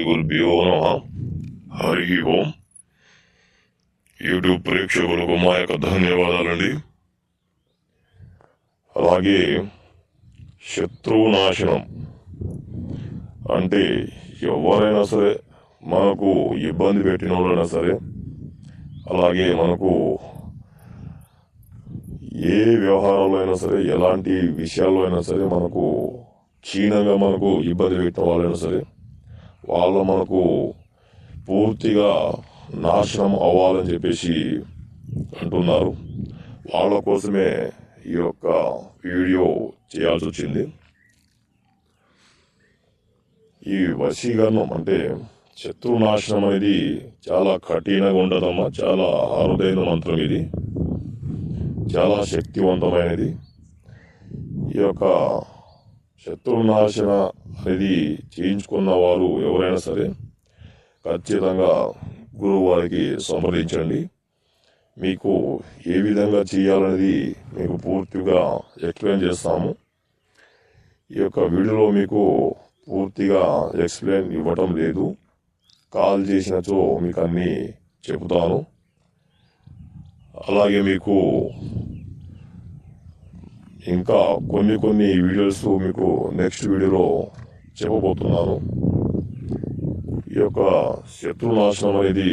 గురుభ్యో నమః. హరి ఓం. యూట్యూబ్ ప్రేక్షకులకు మా యొక్క ధన్యవాదాలండి. అలాగే శత్రువు నాశనం అంటే ఎవరైనా సరే మనకు ఇబ్బంది పెట్టిన వాళ్ళైనా సరే, అలాగే మనకు ఏ వ్యవహారంలో అయినా సరే, ఎలాంటి విషయాల్లో అయినా సరే, మనకు క్షీణంగా మనకు ఇబ్బంది పెట్టిన వాళ్ళైనా సరే, వాళ్ళు మనకు పూర్తిగా నాశనం అవ్వాలని చెప్పేసి అంటున్నారు. వాళ్ళ కోసమే ఈ యొక్క వీడియో చేయాల్సి వచ్చింది. ఈ వశీకరణం అంటే శత్రు నాశనం అనేది చాలా కఠినంగా ఉండదమ్మా. చాలా అరుదైన మంత్రం ఇది, చాలా శక్తివంతమైనది. ఈ యొక్క శత్రునాశన అనేది చేయించుకున్న వారు ఎవరైనా సరే ఖచ్చితంగా గురువు వారికి సంప్రదించండి. మీకు ఏ విధంగా చేయాలనేది మీకు పూర్తిగా ఎక్స్ప్లెయిన్ చేస్తాము. ఈ యొక్క వీడియోలో మీకు పూర్తిగా ఎక్స్ప్లెయిన్ ఇవ్వటం లేదు. కాల్ చేసినచో మీకు అన్నీ చెబుతాను. అలాగే మీకు ఇంకా కొన్ని వీడియోస్ మీకు నెక్స్ట్ వీడియోలో చెప్పబోతున్నాను. ఈ యొక్క శత్రునాశనం అనేది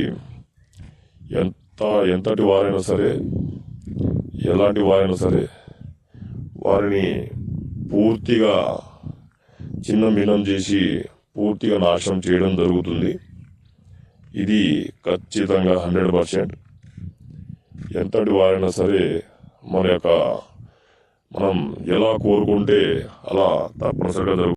ఎంతటి వారైనా సరే, ఎలాంటి వారైనా సరే, వారిని పూర్తిగా చిన్న భిన్నం చేసి పూర్తిగా నాశనం చేయడం జరుగుతుంది. ఇది ఖచ్చితంగా 100%. ఎంతటి వారైనా సరే మనం ఎలా కోరుకుంటే అలా తప్పనిసరిగా జరుగుతుంది.